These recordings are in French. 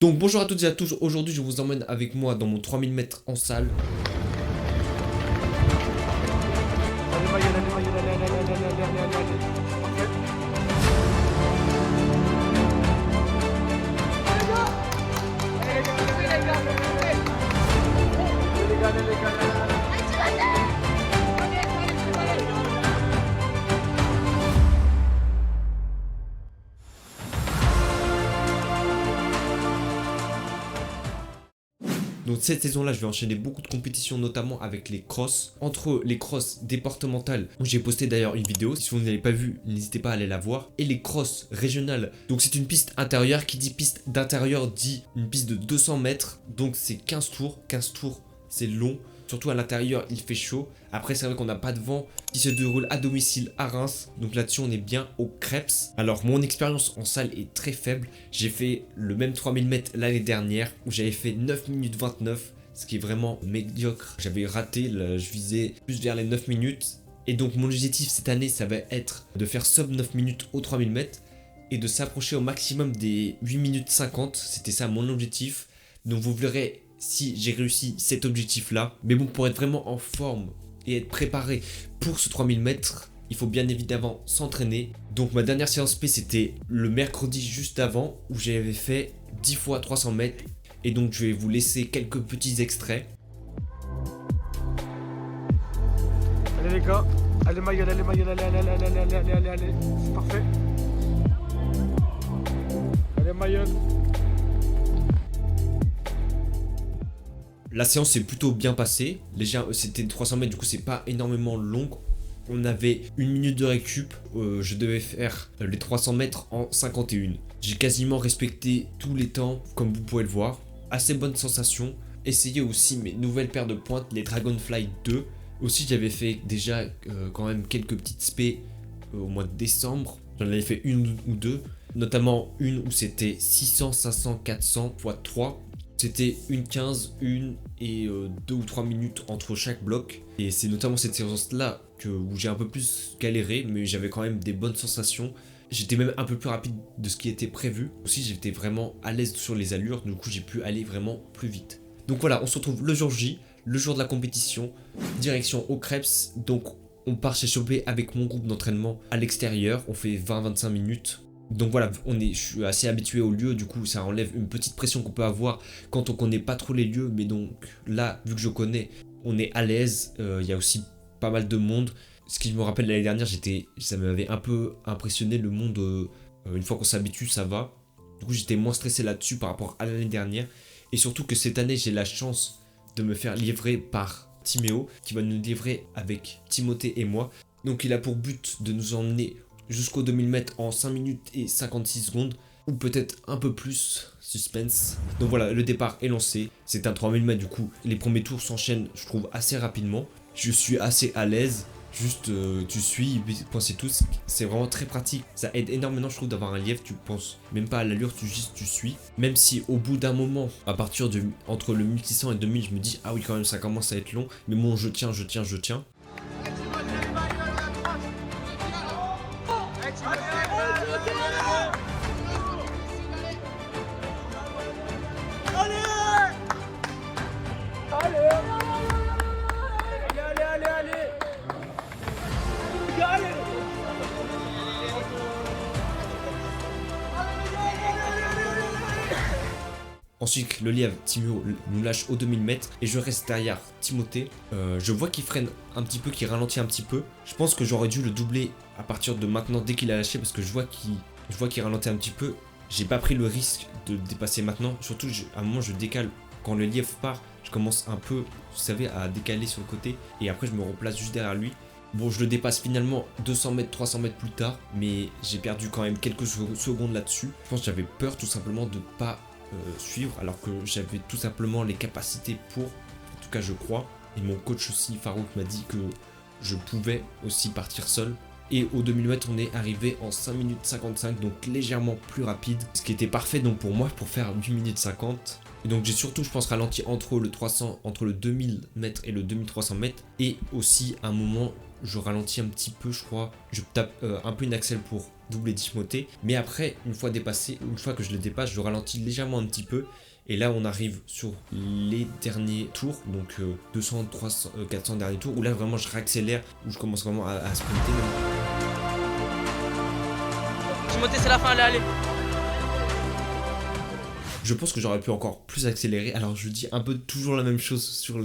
Donc bonjour à toutes et à tous, aujourd'hui je vous emmène avec moi dans mon 3000 mètres en salle. Donc cette saison-là, je vais enchaîner beaucoup de compétitions, notamment avec les crosses. Entre les crosses départementales, où j'ai posté d'ailleurs une vidéo, si vous ne l'avez pas vue, n'hésitez pas à aller la voir. Et les crosses régionales, donc c'est une piste intérieure, qui dit piste d'intérieur dit une piste de 200 mètres, donc c'est 15 tours, 15 tours c'est long. Surtout à l'intérieur, il fait chaud. Après, c'est vrai qu'on n'a pas de vent qui se déroule à domicile à Reims. Donc là-dessus, on est bien au Creps. Alors, mon expérience en salle est très faible. J'ai fait le même 3000 mètres l'année dernière où j'avais fait 9 minutes 29, ce qui est vraiment médiocre. J'avais raté, là, je visais plus vers les 9 minutes. Et donc, mon objectif cette année, ça va être de faire sub 9 minutes aux 3000 mètres et de s'approcher au maximum des 8 minutes 50. C'était ça mon objectif. Donc, vous verrez si j'ai réussi cet objectif là. Mais bon, pour être vraiment en forme et être préparé pour ce 3000 mètres, il faut bien évidemment s'entraîner. Donc ma dernière séance P, c'était le mercredi juste avant, où j'avais fait 10 fois 300 mètres. Et donc je vais vous laisser quelques petits extraits. Allez les gars, allez Mayol, allez Mayol, allez, c'est parfait. Allez Mayol. La séance s'est plutôt bien passée. Déjà, c'était 300 mètres, du coup, c'est pas énormément long. On avait une minute de récup. Je devais faire les 300 mètres en 51. J'ai quasiment respecté tous les temps, comme vous pouvez le voir. Assez bonne sensation. Essayez aussi mes nouvelles paires de pointes, les Dragonfly 2. Aussi, j'avais fait déjà quand même quelques petites spé au mois de décembre. J'en avais fait une ou deux. Notamment une où c'était 600, 500, 400 x 3. C'était une 15, une et 2 ou 3 minutes entre chaque bloc. Et c'est notamment cette séance-là où j'ai un peu plus galéré, mais j'avais quand même des bonnes sensations. J'étais même un peu plus rapide de ce qui était prévu. Aussi, j'étais vraiment à l'aise sur les allures, du coup j'ai pu aller vraiment plus vite. Donc voilà, on se retrouve le jour J, le jour de la compétition, direction au Creps. Donc on part chez Chopé avec mon groupe d'entraînement à l'extérieur, on fait 20-25 minutes. Donc voilà, je suis assez habitué au lieu, du coup ça enlève une petite pression qu'on peut avoir quand on connaît pas trop les lieux. Mais donc là, vu que je connais, on est à l'aise, il y a aussi pas mal de monde. Ce qui me rappelle l'année dernière, ça m'avait un peu impressionné le monde, une fois qu'on s'habitue ça va. Du coup j'étais moins stressé là-dessus par rapport à l'année dernière. Et surtout que cette année j'ai la chance de me faire livrer par Timéo, qui va nous livrer avec Timothée et moi. Donc il a pour but de nous emmener jusqu'aux 2000 mètres en 5 minutes et 56 secondes, ou peut-être un peu plus, suspense. Donc voilà, le départ est lancé, c'est un 3000 mètres, du coup les premiers tours s'enchaînent, je trouve, assez rapidement. Je suis assez à l'aise, juste tu suis, pensez tous, c'est vraiment très pratique. Ça aide énormément, je trouve, d'avoir un lièvre, tu penses même pas à l'allure, tu suis. Même si au bout d'un moment, à partir de entre le 1600 et 2000, je me dis ah oui quand même ça commence à être long, mais bon je tiens. Ensuite, le lièvre Timéo nous lâche aux 2000 mètres et je reste derrière Timothée. Je vois qu'il freine un petit peu, qu'il ralentit un petit peu. Je pense que j'aurais dû le doubler à partir de maintenant dès qu'il a lâché, parce que je vois qu'il ralentit un petit peu. J'ai pas pris le risque de le dépasser maintenant. Surtout, à un moment, je décale. Quand le lièvre part, je commence un peu, vous savez, à décaler sur le côté. Et après, je me replace juste derrière lui. Bon, je le dépasse finalement 200 mètres, 300 mètres plus tard. Mais j'ai perdu quand même quelques secondes là-dessus. Je pense que j'avais peur tout simplement de pas suivre, alors que j'avais tout simplement les capacités pour, en tout cas je crois. Et mon coach aussi, Farouk, m'a dit que je pouvais aussi partir seul. Et au 2000 mètres, on est arrivé en 5 minutes 55, donc légèrement plus rapide, ce qui était parfait donc pour moi pour faire 8 minutes 50. Et donc j'ai surtout, je pense, ralenti entre le 2000 mètres et le 2300 mètres. Et aussi à un moment, je ralentis un petit peu, je crois. Je tape un peu une accel pour doubler Timothée. Mais après, une fois que je le dépasse, je ralentis légèrement un petit peu. Et là, on arrive sur les derniers tours, donc 200, 300, 400 derniers tours, où là, vraiment, je réaccélère, où je commence vraiment à sprinter. Timothée, c'est la fin, allez. Je pense que j'aurais pu encore plus accélérer. Alors, je dis un peu toujours la même chose sur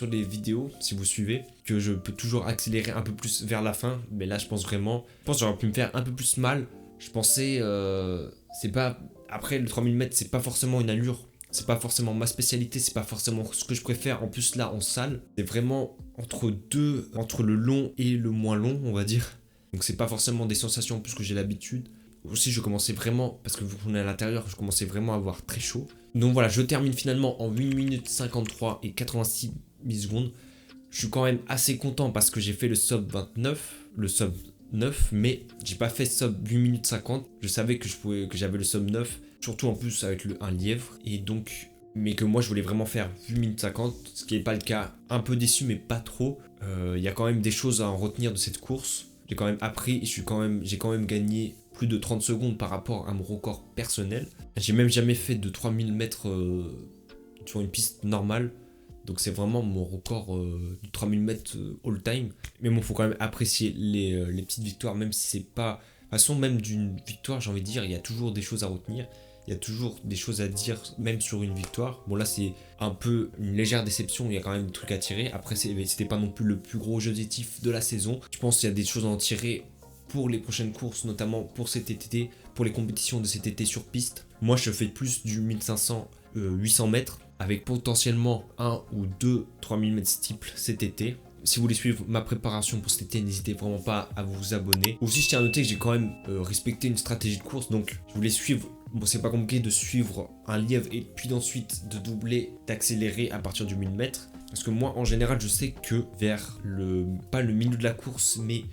les vidéos, si vous suivez, que je peux toujours accélérer un peu plus vers la fin. Mais là, je pense que j'aurais pu me faire un peu plus mal. Je pensais, c'est pas... Après, le 3000 mètres, c'est pas forcément une allure. C'est pas forcément ma spécialité, c'est pas forcément ce que je préfère. En plus, là, en salle, c'est vraiment entre le long et le moins long, on va dire. Donc, c'est pas forcément des sensations en plus que j'ai l'habitude. Aussi, je commençais vraiment, parce que vu qu'on est à l'intérieur, je commençais vraiment à avoir très chaud. Donc voilà, je termine finalement en 8 minutes 53 et 86 millisecondes. Je suis quand même assez content parce que j'ai fait le sub 9, mais j'ai pas fait sub 8 minutes 50. Je savais que j'avais le sub 9, surtout en plus avec un lièvre. Et donc, mais que moi je voulais vraiment faire 8 minutes 50, ce qui n'est pas le cas. Un peu déçu, mais pas trop. Il y a quand même des choses à en retenir de cette course. J'ai quand même appris, j'ai quand même gagné plus de 30 secondes par rapport à mon record personnel. J'ai même jamais fait de 3000 mètres sur une piste normale. Donc c'est vraiment mon record de 3000 mètres all time. Mais bon, faut quand même apprécier les petites victoires, même si c'est pas... De toute façon, même d'une victoire, j'ai envie de dire, il y a toujours des choses à retenir. Il y a toujours des choses à dire, même sur une victoire. Bon, là, c'est un peu une légère déception. Il y a quand même des trucs à tirer. Après, c'était pas non plus le plus gros objectif de la saison. Je pense qu'il y a des choses à en tirer pour les prochaines courses, notamment pour cet été, pour les compétitions de cet été sur piste. Moi, je fais plus du 1500, 800 mètres, avec potentiellement 1 ou 2 3000 mètres steeple cet été. Si vous voulez suivre ma préparation pour cet été, n'hésitez vraiment pas à vous abonner. Aussi, je tiens à noter que j'ai quand même respecté une stratégie de course, donc je voulais suivre. Bon, c'est pas compliqué de suivre un lièvre et puis ensuite de doubler, d'accélérer à partir du 1000 mètres. Parce que moi, en général, je sais que vers pas le milieu de la course, mais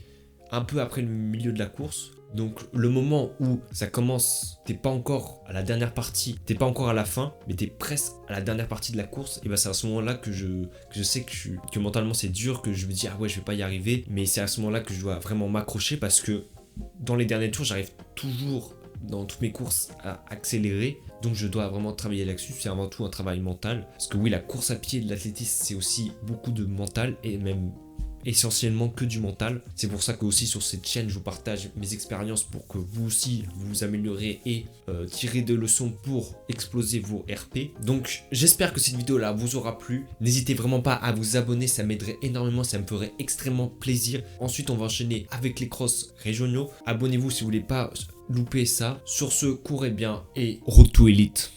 un peu après le milieu de la course. Donc le moment où ça commence, t'es pas encore à la dernière partie, t'es pas encore à la fin, mais t'es presque à la dernière partie de la course, et ben c'est à ce moment-là que je sais que mentalement c'est dur, que je me dis ah ouais je vais pas y arriver, mais c'est à ce moment-là que je dois vraiment m'accrocher parce que dans les derniers tours j'arrive toujours dans toutes mes courses à accélérer, donc je dois vraiment travailler là-dessus. C'est avant tout un travail mental, parce que oui, la course à pied de l'athlétisme c'est aussi beaucoup de mental et même essentiellement que du mental. C'est pour ça que aussi sur cette chaîne je vous partage mes expériences pour que vous aussi vous améliorez et tirez des leçons pour exploser vos RP. Donc j'espère que cette vidéo là vous aura plu. N'hésitez vraiment pas à vous abonner, ça m'aiderait énormément, ça me ferait extrêmement plaisir. Ensuite on va enchaîner avec les crosses régionaux. Abonnez-vous si vous voulez pas louper ça. Sur ce, courez bien et road to elite.